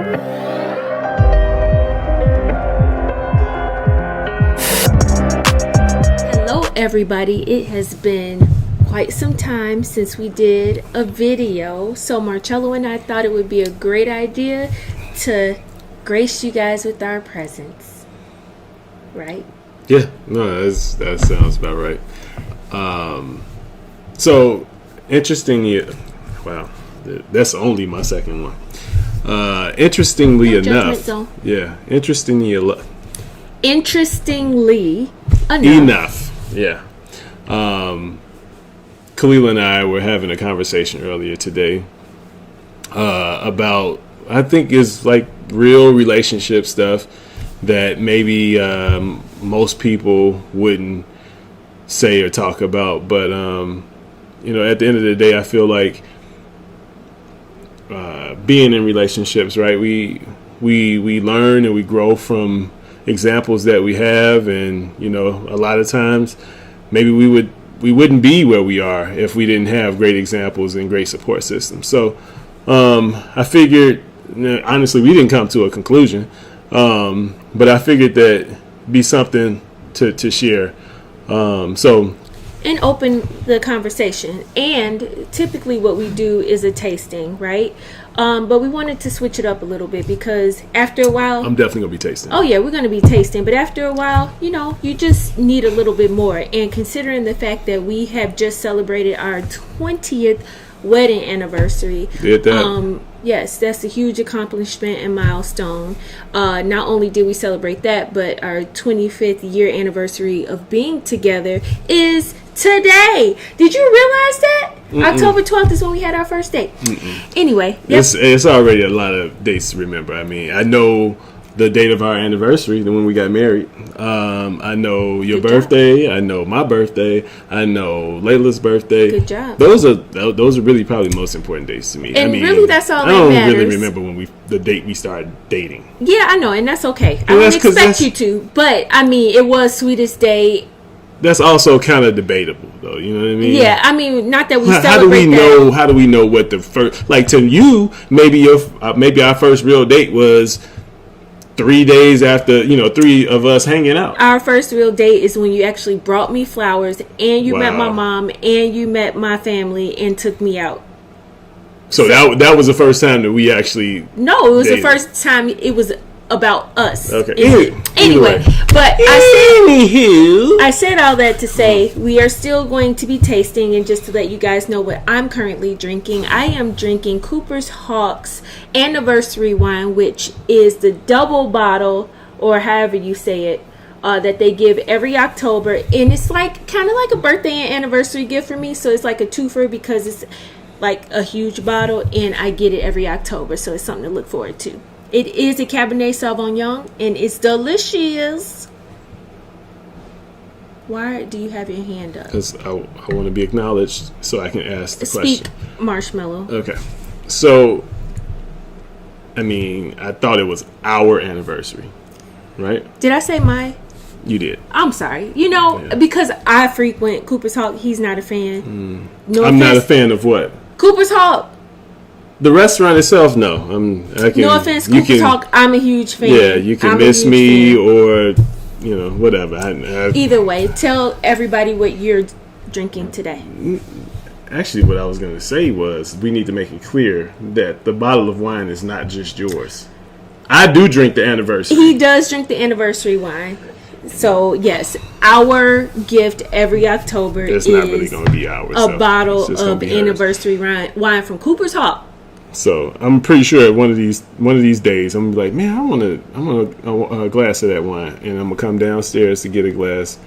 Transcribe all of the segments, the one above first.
Hello everybody, it has been quite some time since we did a video, so Marcello and I thought it would be a great idea to grace you guys with our presence, right? Yeah, no, that sounds about right. So interestingly, wow, that's only my second one. Interestingly No judgment enough, zone. yeah, interestingly enough, yeah. Khalil and I were having a conversation earlier today about, I think, is like real relationship stuff that maybe most people wouldn't say or talk about, but at the end of the day, I feel like being in relationships, right? We learn and we grow from examples that we have, and a lot of times maybe we wouldn't be where we are if we didn't have great examples and great support systems. So I figured, honestly, we didn't come to a conclusion, but I figured that be something to share. And open the conversation. And typically what we do is a tasting, right? But we wanted to switch it up a little bit because after a while... I'm definitely going to be tasting. Oh, yeah, we're going to be tasting. But after a while, you just need a little bit more. And considering the fact that we have just celebrated our 20th wedding anniversary... Did that? Yes, that's a huge accomplishment and milestone. Not only did we celebrate that, but our 25th year anniversary of being together is today. Did you realize that? October 12th is when we had our first date. Anyway. Yep. It's already a lot of dates to remember. I mean, I know the date of our anniversary, the when we got married. I know your birthday. I know my birthday. I know Layla's birthday. Good job. Those are really probably the most important dates to me. And really, that's all that matters. I don't really remember the date we started dating. Yeah, I know, and that's okay. I don't expect you to, but I mean, it was sweetest day. That's also kind of debatable, though. You know what I mean? Yeah, I mean, not that we celebrate How do we know what the first? Like to you, maybe our first real date was 3 days after, three of us hanging out. Our first real date is when you actually brought me flowers, and you met my mom, and you met my family, and took me out. So that was the first time that we actually. No, it was dated. The first time it was about us. Okay. Anyway, but I said all that to say we are still going to be tasting, and just to let you guys know what I'm currently drinking, I am drinking Cooper's Hawk's anniversary wine, which is the double bottle, or however you say it, that they give every October, and it's like kind of like a birthday and anniversary gift for me. So it's like a twofer because it's like a huge bottle, and I get it every October, so it's something to look forward to. It is a Cabernet Sauvignon, and it's delicious. Why do you have your hand up? Because I want to be acknowledged so I can ask the question. Speak, Marshmallow. Okay. So, I mean, I thought it was our anniversary, right? Did I say my? You did. I'm sorry. Because I frequent Cooper's Hawk, he's not a fan. No I'm offense. not a fan of what? Cooper's Hawk. The restaurant itself, no. No offense, Cooper's Hawk. I'm a huge fan. Yeah, you can miss me or, whatever. Either way, tell everybody what you're drinking today. Actually, what I was going to say was we need to make it clear that the bottle of wine is not just yours. I do drink the anniversary. He does drink the anniversary wine. So, yes, our gift every October is not really going to be ours. A bottle of anniversary wine from Cooper's Hawk. So I'm pretty sure one of these days I'm gonna be like, man, I want a glass of that wine, and I'm gonna come downstairs to get a glass,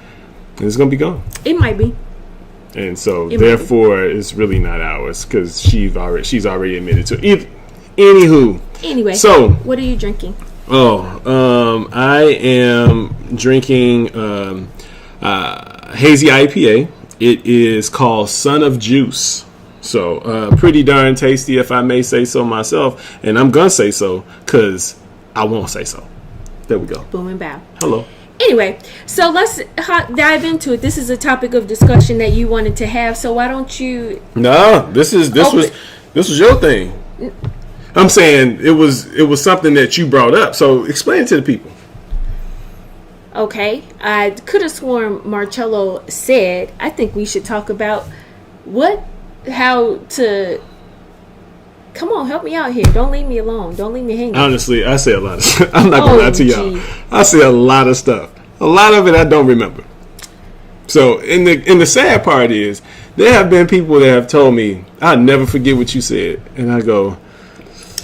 and it's gonna be gone. It might be. And so therefore, it's really not ours because she's already admitted to it. Anywho. Anyway. So what are you drinking? I am drinking hazy IPA. It is called Son of Juice. So, pretty darn tasty, if I may say so myself. And I'm going to say so because I won't say so. There we go. Boom and bow. Hello. Anyway, so let's dive into it. This is a topic of discussion that you wanted to have. So why don't you? No, this was your thing. I'm saying it was something that you brought up. So explain it to the people. Okay, I could have sworn Marcello said, I think we should talk about how to. Come on, help me out here. Don't leave me alone. Don't leave me hanging. Honestly, I say a lot of stuff. I'm not going to lie to y'all. I say a lot of stuff. A lot of it I don't remember. So, and the sad part is, there have been people that have told me, I'll never forget what you said. And I go,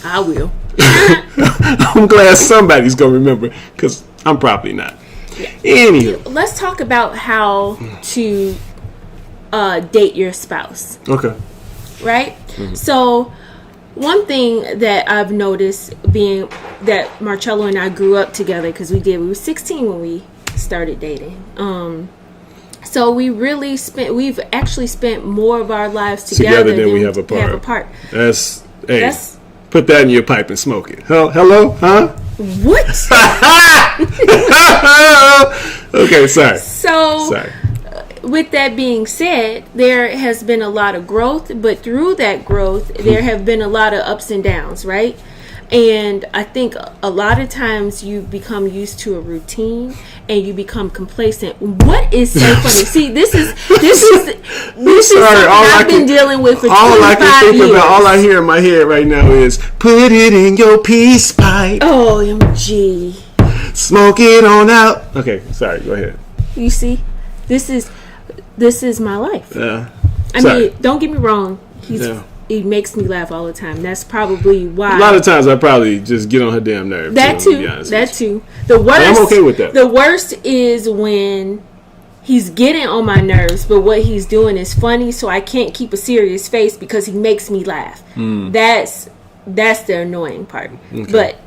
I will. I'm glad somebody's going to remember, because I'm probably not. Yeah. Anywho. Let's talk about how to date your spouse. Okay. Right? Mm-hmm. So, one thing that I've noticed being that Marcello and I grew up together, because we were 16 when we started dating. So we've actually spent more of our lives together than we have apart. That's put that in your pipe and smoke it. Hello? Huh? What? Okay, sorry. Sorry. With that being said, there has been a lot of growth, but through that growth, there have been a lot of ups and downs, right? And I think a lot of times you become used to a routine and you become complacent. What is so funny? See, this is something I've been dealing with for 25 years. All I hear in my head right now is, put it in your peace pipe. OMG. Smoke it on out. Okay, sorry, go ahead. You see, this is my life. Yeah. I mean, don't get me wrong. He makes me laugh all the time. That's probably why. A lot of times I probably just get on her damn nerves. That too. The worst. But I'm okay with that. The worst is when he's getting on my nerves, but what he's doing is funny, so I can't keep a serious face because he makes me laugh. That's the annoying part. Okay. But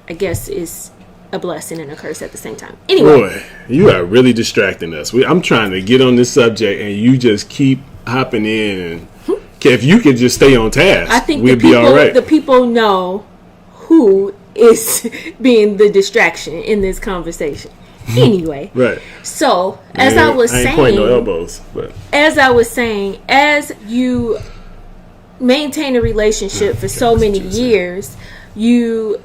I guess it's a blessing and a curse at the same time. Anyway. Boy, you are really distracting us. I'm trying to get on this subject, and you just keep hopping in. And if you could just stay on task, I think we'd be all right. The people know who is being the distraction in this conversation. Anyway. Right. So, as I was saying. I ain't pointing no elbows, but. As I was saying, as you maintain a relationship for so many years, you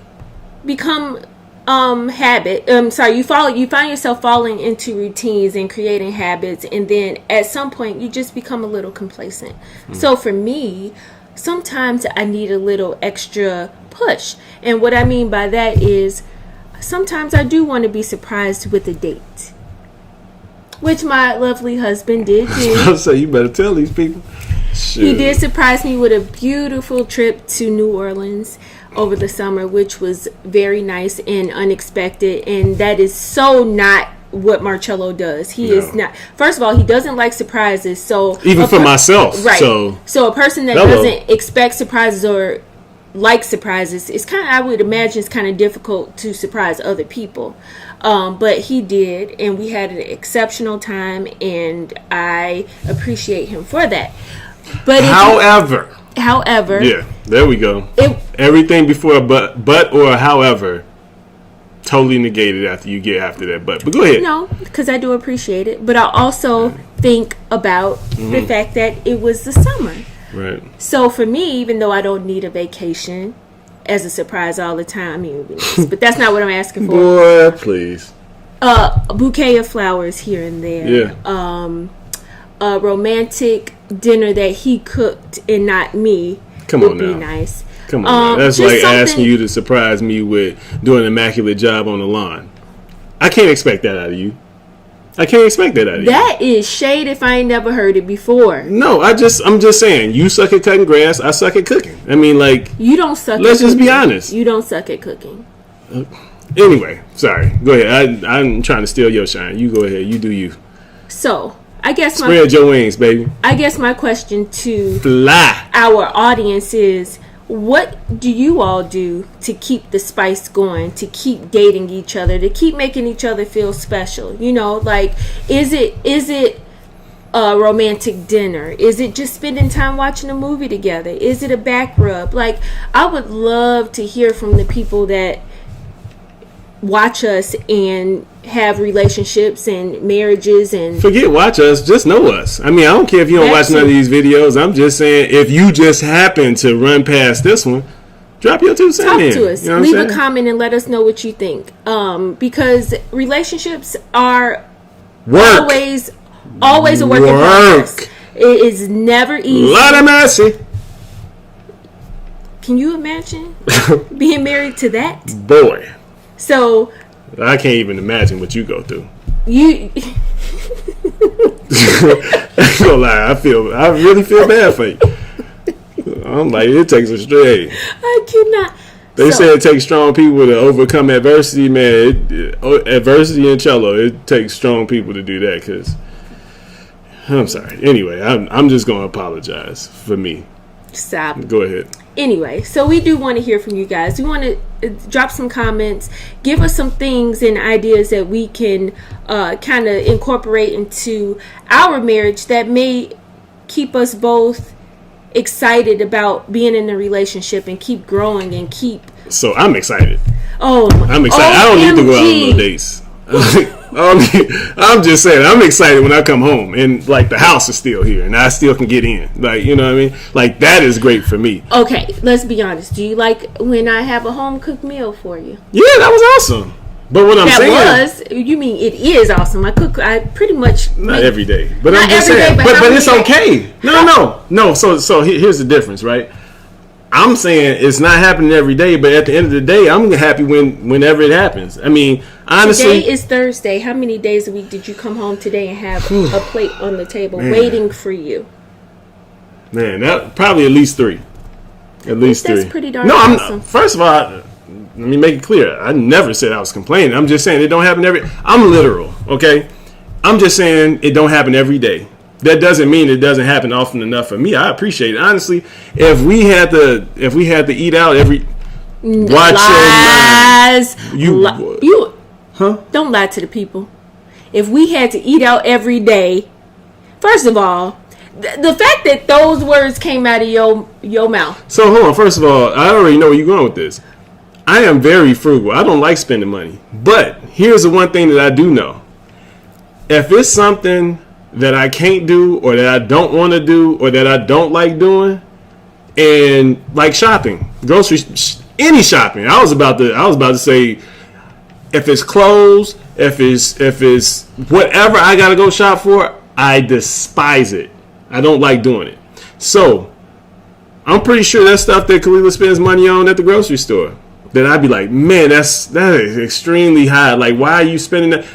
become you find yourself falling into routines and creating habits, and then at some point you just become a little complacent. So for me, sometimes I need a little extra push, and what I mean by that is sometimes I do want to be surprised with a date, which my lovely husband did do. So you better tell these people. Shoot. He did surprise me with a beautiful trip to New Orleans over the summer, which was very nice and unexpected, and that is so not what Marcello does. He is not. First of all, he doesn't like surprises. So even for myself, right? So a person that doesn't expect surprises or like surprises, it's kind of, I would imagine, it's kind of difficult to surprise other people. But he did, and we had an exceptional time, and I appreciate him for that. But however, yeah, there we go. Everything before a but or however, totally negated after you get after that but go ahead. No, because I do appreciate it, but I also think about the fact that it was the summer. Right. So for me, even though I don't need a vacation as a surprise all the time, I mean, it would be nice, but that's not what I'm asking for. Boy, please. A bouquet of flowers here and there. Yeah. A romantic dinner that he cooked and not me would be nice. Come on, that's like asking you to surprise me with doing an immaculate job on the lawn. I can't expect that out of you. That is shade if I ain't never heard it before. No, I'm just saying, you suck at cutting grass, I suck at cooking. I mean, like, you don't suck. Let's just be honest. You don't suck at cooking. Anyway, sorry. Go ahead. I'm trying to steal your shine. You go ahead. You do you. So, I guess spread your wings, baby. I guess my question to our audience is, what do you all do to keep the spice going, to keep dating each other, to keep making each other feel special? You know, like, is it a romantic dinner? Is it just spending time watching a movie together? Is it a back rub? Like, I would love to hear from the people that watch us and have relationships and marriages and forget watch us, just know us. I mean, I don't care if you don't watch none of these videos. I'm just saying, if you just happen to run past this one, drop your 2 cents. Talk in. to us. You know Leave a comment and let us know what you think. Because relationships are always a work in progress. It is never easy. Lord have mercy. Can you imagine being married to that? Boy. So I can't even imagine what you go through. You I ain't gonna lie, I really feel bad for you. I'm like, it takes a straight. I cannot. They say it takes strong people to overcome adversity, man. Adversity and cello, it takes strong people to do that. Cause I'm sorry. Anyway, I'm just gonna apologize for me. Stop. Go ahead. Anyway, so we do want to hear from you guys. We want to drop some comments, give us some things and ideas that we can kind of incorporate into our marriage that may keep us both excited about being in a relationship and keep growing and keep. So I'm excited. Oh, I'm excited. I don't need to go out on no dates. I'm just saying, I'm excited when I come home and like the house is still here and I still can get in. Like, you know what I mean? Like, that is great for me. Okay, let's be honest. Do you like when I have a home cooked meal for you? Yeah, that was awesome. But what I'm saying, you mean it is awesome. I pretty much not every day, but not I'm just every saying. day, but it's okay. No. So here's the difference, right? I'm saying it's not happening every day, but at the end of the day, I'm happy whenever it happens. I mean, honestly, today is Thursday. How many days a week did you come home today and have a plate on the table waiting for you? Man, that probably at least 3. At least 3. That's pretty darn awesome. First of all, let me make it clear. I never said I was complaining. I'm just saying it don't happen I'm literal, okay? I'm just saying it don't happen every day. That doesn't mean it doesn't happen often enough for me. I appreciate it. Honestly, if we had to eat out every lies. You don't lie to the people. If we had to eat out every day, first of all, the fact that those words came out of your mouth. So hold on. First of all, I already know where you're going with this. I am very frugal. I don't like spending money. But here's the one thing that I do know. If it's something that I can't do or that I don't want to do or that I don't like doing, and like shopping, any shopping. I was about to say, if it's clothes, if it's whatever I got to go shop for, I despise it. I don't like doing it. So I'm pretty sure that's stuff that Kalila spends money on at the grocery store. That I'd be like, man, that is extremely high. Like, why are you spending that?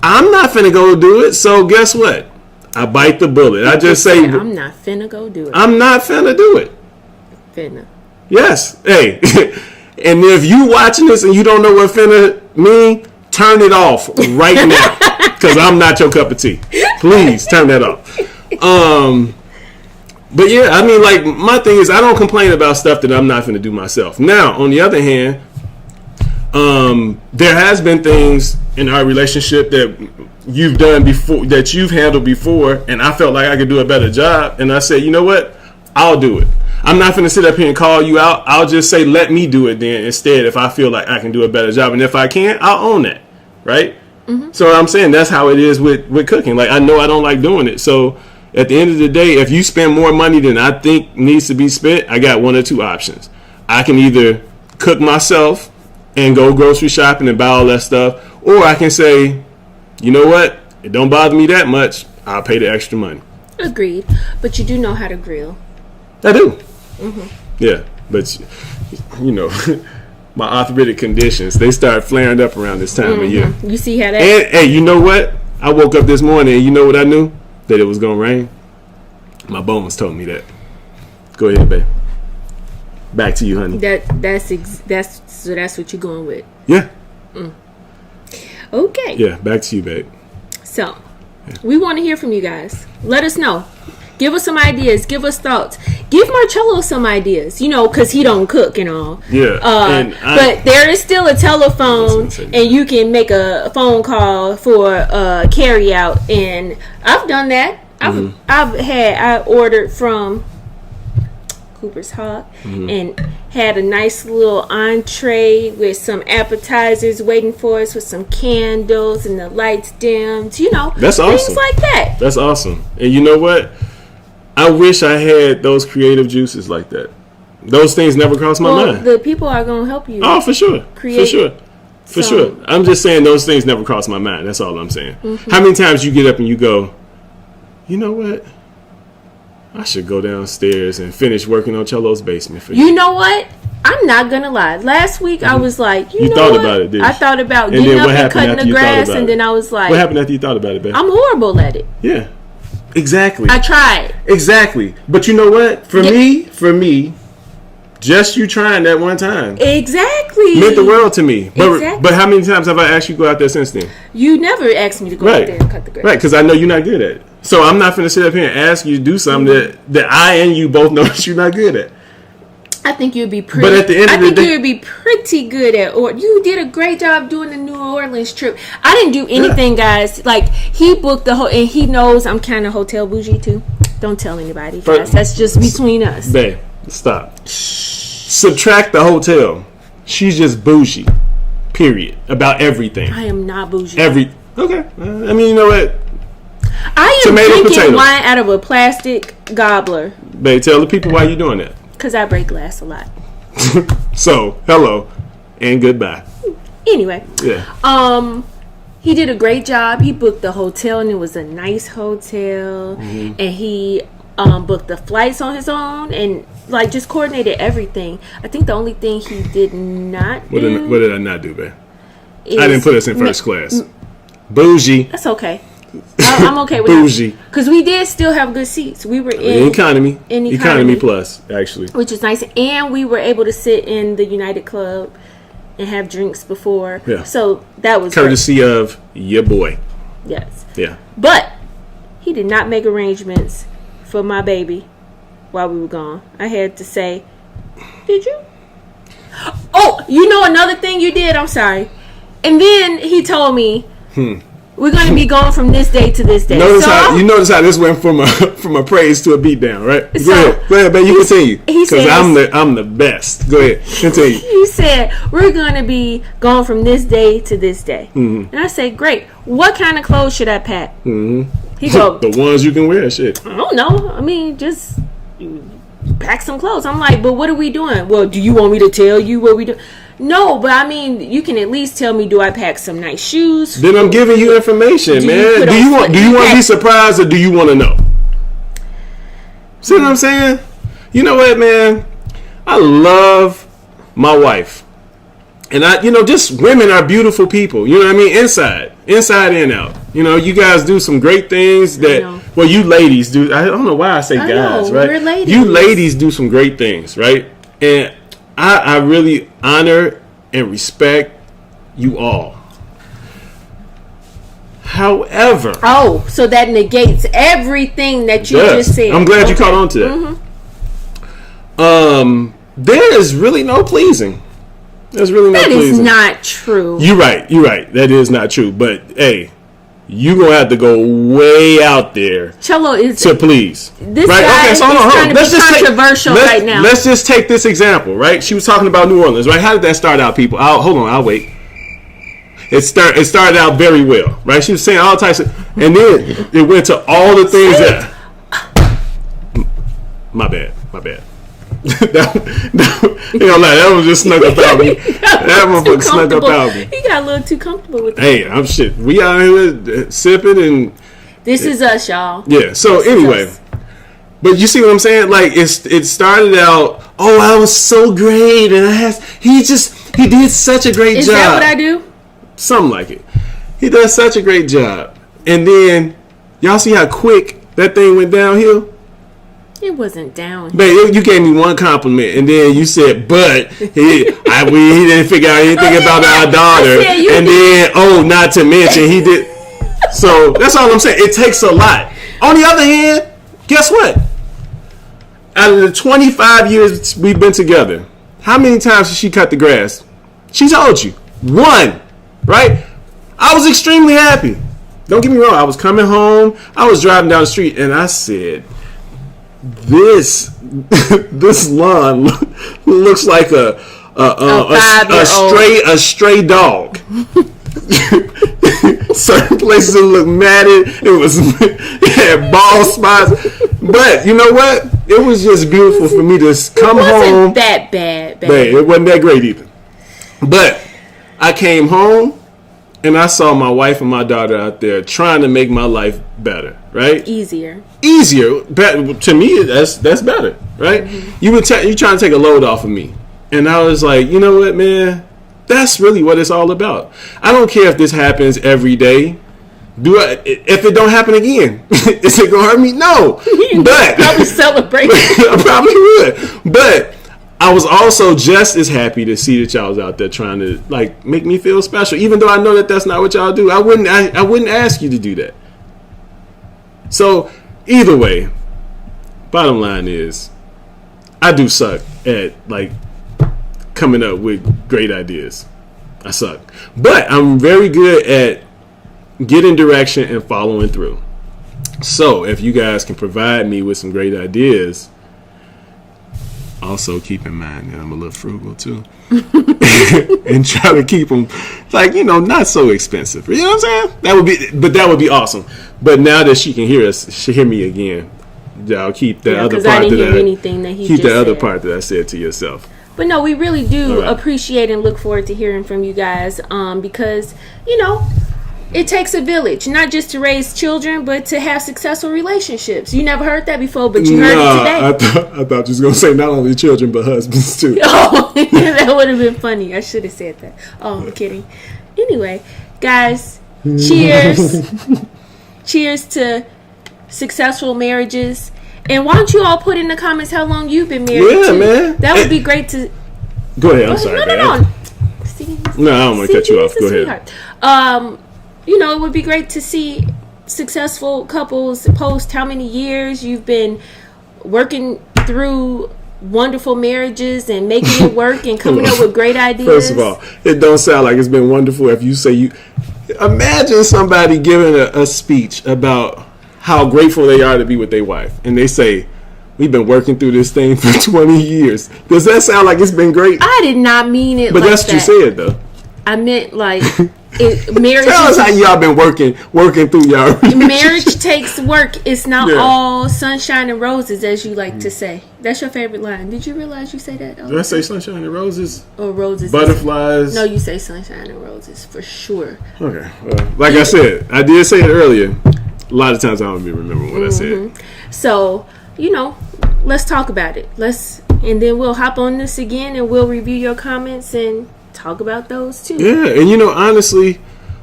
I'm not finna go do it. So guess what? I bite the bullet. I just say, I'm not finna go do it. I'm not finna do it. Finna. Yes. Hey. And if you watching this and you don't know what finna mean, turn it off right now. Because I'm not your cup of tea. Please turn that off. But yeah, I mean, like, my thing is I don't complain about stuff that I'm not going to do myself. Now, on the other hand, there has been things in our relationship that you've done before, that you've handled before, and I felt like I could do a better job. And I said, you know what? I'll do it. I'm not going to sit up here and call you out. I'll just say, let me do it then instead if I feel like I can do a better job. And if I can't, I'll own that. Right? Mm-hmm. So I'm saying that's how it is with cooking. Like, I know I don't like doing it. So at the end of the day, if you spend more money than I think needs to be spent, I got one or two options. I can either cook myself and go grocery shopping and buy all that stuff, or I can say, you know what? It don't bother me that much. I'll pay the extra money. Agreed. But you do know how to grill. I do. Mm-hmm. Yeah, but you know, my arthritic conditions, they start flaring up around this time of year. You see how that? And hey, you know what? I woke up this morning and you know what I knew? That it was gonna rain. My bones told me that. Go ahead, babe. Back to you, honey. That's what you're going with. Yeah. Okay. Yeah, back to you, babe. So, we want to hear from you guys. Let us know. Give us some ideas. Give us thoughts. Give Marcello some ideas. You know, because he don't cook and all. Yeah. But there is still a telephone, and you can make a phone call for carry out. And I've done that. I ordered from Cooper's Hawk and had a nice little entree with some appetizers waiting for us with some candles and the lights dimmed. You know, That's things awesome. like that. That's awesome. And you know what? I wish I had those creative juices like that. Those things never crossed my mind. The people are gonna help you. Oh, for sure. Create For sure. I'm just saying those things never crossed my mind. That's all I'm saying. Mm-hmm. How many times you get up and you go, you know what? I should go downstairs and finish working on Cello's basement for you. You know what? I'm not gonna lie. Last week I was like, you know thought what? about it, didn't I you? thought about And getting then up what and happened cutting after the you thought grass, about and it? then I was like, What happened after you thought about it, babe? I'm horrible at it. Yeah. Exactly. I tried. Exactly. But you know what? For me, just you trying that one time Exactly. meant the world to me. But Exactly. but how many times have I asked you to go out there since then? You never asked me to go out there and cut the grass. Right, because I know you're not good at it. So I'm not going to sit up here and ask you to do something that I and you both know that you're not good at. I think you'd be pretty. But at the end of the day- you'd be pretty good at. Or you did a great job doing the New Orleans trip. I didn't do anything, guys. Like he booked the whole, and he knows I'm kind of hotel bougie too. Don't tell anybody, guys. That's just between us. Babe, stop. Subtract the hotel. She's just bougie. Period. About everything. I am not bougie. Okay. I mean, you know what? I am Tomato, drinking potato. wine out of a plastic gobbler Babe, tell the people why you doing that. because I break glass a lot. So, hello and goodbye. Anyway, Yeah. he did a great job. He booked the hotel, and it was a nice hotel. And he booked the flights on his own, and like just coordinated everything. I think the only thing he did not What do did I not do, babe? is I didn't put us in first class. Bougie. That's okay. I'm okay with Bougie. that because we did still have good seats. We were in Economy. in Economy economy. plus, actually. which is nice, and we were able to sit in the United Club and have drinks before. Yeah. So that was Courtesy of your boy. great. Yes. Yeah. But he did not make arrangements for my baby while we were gone. I had to say, did you? Oh, you know another thing you did? I'm sorry. And then he told me, we're going to be gone from this day to this day. Notice So how this went from a praise to a beatdown, right? So, Go ahead, babe. You continue. he Because says- I'm the best. Go ahead, continue. he said, we're going to be gone from this day to this day. And I said, great. What kind of clothes should I pack? He go, The ones you can wear, shit. I don't know. I mean, just pack some clothes. I'm like, but what are we doing? Well, do you want me to tell you what we do? No, but I mean, you can at least tell me, do I pack some nice shoes? Then I'm giving you information, Do you man. put Do on you want foot- to be pack- surprised or do you want to know? See what I'm saying? You know what, man? I love my wife. And just women are beautiful people. You know what I mean? Inside and out. You know, you guys do some great things know. well, you ladies do. I don't know why I say I guys, know, right? we're ladies. You ladies do some great things, right? And I really honor and respect you all. However, Oh, so that negates everything that you yes, just said. I'm glad you Okay. caught on to that. There is really no pleasing. There's really no That pleasing. is not true. You're right. That is not true. But hey, you gonna have to go way out there Cello is to please. This right? guy Okay, so hold is on. trying to Let's be just controversial right now. Let's just take this example, right? She was talking about New Orleans, right? How did that start out, people? Hold on, I'll wait. It started out very well, right? She was saying all types of, and then it went to all the things that. My bad. That one just snuck up out me. That motherfucker snuck up out me. He got a little too comfortable with it. Hey, I'm shit. We out here sipping and This is us, y'all. yeah. So This is anyway, us. but you see what I'm saying? Like it started out. Oh, I was so great, and he did such a great Is job. that what I do? Something like it. He does such a great job, and then y'all see how quick that thing went downhill. It wasn't down. Babe, you gave me one compliment, and then you said, "But he didn't figure out anything about our daughter." I said you And then, not to mention, he did. So that's all I'm saying. It takes a lot. On the other hand, guess what? Out of the 25 years we've been together, how many times has she cut the grass? She told you. One, right? I was extremely happy. Don't get me wrong. I was coming home. I was driving down the street, and I said, this this lawn looks like a stray dog. Certain places it looked matted. It had bald spots. But you know what? It was just beautiful for me to come home. It wasn't that bad, babe. It wasn't that great either. But I came home and I saw my wife and my daughter out there trying to make my life better, right? Easier. To me, that's better, right? Mm-hmm. You trying to take a load off of me. And I was like, you know what, man? That's really what it's all about. I don't care if this happens every day. If it don't happen again, is it gonna hurt me? No. But probably celebrate. I probably would. But I was also just as happy to see that y'all was out there trying to like make me feel special, even though I know that that's not what y'all do. I wouldn't ask you to do that. So either way, bottom line is, I do suck at like coming up with great ideas. I suck, but I'm very good at getting direction and following through. So if you guys can provide me with some great ideas, also keep in mind that I'm a little frugal too, and try to keep them like, not so expensive. You know what I'm saying? That would be awesome. But now that she can hear me again, I'll keep that other part that I said to yourself. But no, we really do appreciate and look forward to hearing from you guys, because it takes a village, not just to raise children, but to have successful relationships. You never heard that before, but you heard it today. I thought you was going to say not only children, but husbands too. Oh, that would have been funny. I should have said that. Oh, I'm kidding. Anyway, guys, cheers. Cheers to successful marriages. And why don't you all put in the comments how long you've been married? Yeah, man. That would be great to... Go ahead. I'm sorry. No. See, no, I don't want to cut you off. Go ahead. It would be great to see successful couples post how many years you've been working through wonderful marriages and making it work and coming up with great ideas. First of all, it don't sound like it's been wonderful if you say you... Imagine somebody giving a speech about how grateful they are to be with their wife, and they say, we've been working through this thing for 20 years. Does that sound like it's been great? I did not mean it but like that. But that's what you said, though. I meant like... marriage. Tell us how y'all been working through y'all marriage takes work. It's not all sunshine and roses, as you like to say. That's your favorite line. Did you realize you say that? Did I say sunshine and roses? Or roses? Butterflies? No, you say sunshine and roses for sure. Okay. Well, like I said, I did say it earlier. A lot of times I don't even remember what I said. So, let's talk about it. And then we'll hop on this again and we'll review your comments and talk about those too. Yeah, and honestly,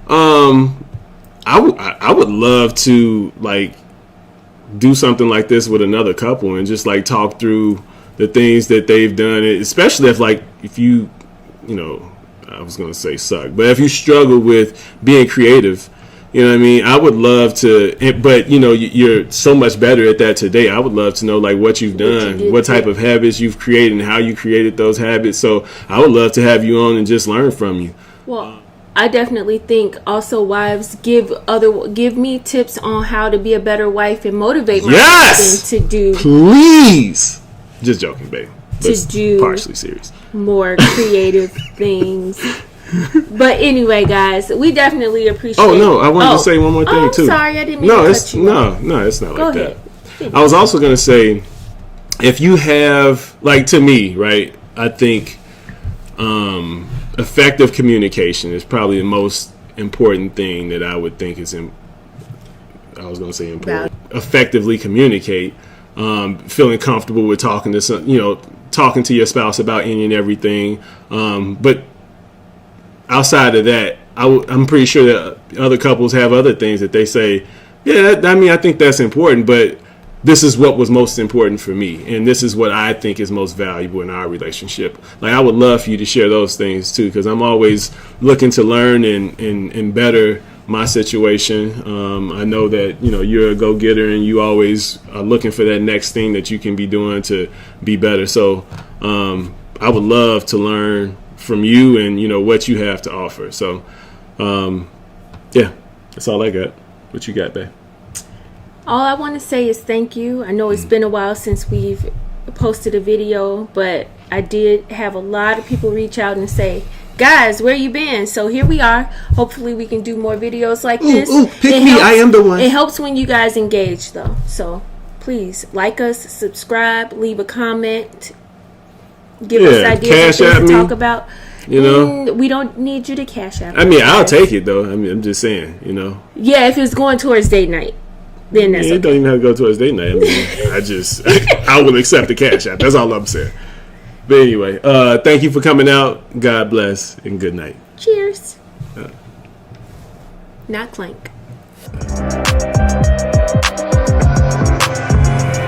I would love to like do something like this with another couple and just like talk through the things that they've done, especially if you I was gonna say suck, but if you struggle with being creative. You know what I mean? I would love to, but you're so much better at that today. I would love to know like what you've done, what type of habits you've created, and how you created those habits. So I would love to have you on and just learn from you. Well, I definitely think also wives give me tips on how to be a better wife and motivate my husband to do. Please, just joking, babe. To do partially serious, more creative things. But anyway, guys, we definitely appreciate. Oh no, I wanted to say one more thing too. Sorry, I didn't mean to cut you off. No, it's not like that. I was also going to say, if you have, like, to me, right, I think effective communication is probably the most important thing that I would think is important. Effectively communicate, feeling comfortable with talking to your spouse about any and everything, but outside of that, I'm pretty sure that other couples have other things that they say, I think that's important, but this is what was most important for me, and this is what I think is most valuable in our relationship. Like, I would love for you to share those things too, because I'm always looking to learn and better my situation. I know that you're a go-getter, and you always are looking for that next thing that you can be doing to be better. So I would love to learn from you and what you have to offer. So that's all I got. What you got, babe? All I want to say is thank you. I know it's been a while since we've posted a video, but I did have a lot of people reach out and say, guys, where you been? So here we are. Hopefully we can do more videos like this. Pick me. I am the one. It helps when you guys engage, though. So please like us, subscribe, leave a comment, give us ideas of things to talk about. You know, we don't need you to cash out. I mean, I'll take it though. I mean, I'm just saying, you know. Yeah, if it's going towards date night, then that's You don't even have to go towards date night. I mean, I will accept the cash app. That's all I'm saying. But anyway, thank you for coming out. God bless and good night. Cheers. Not clank.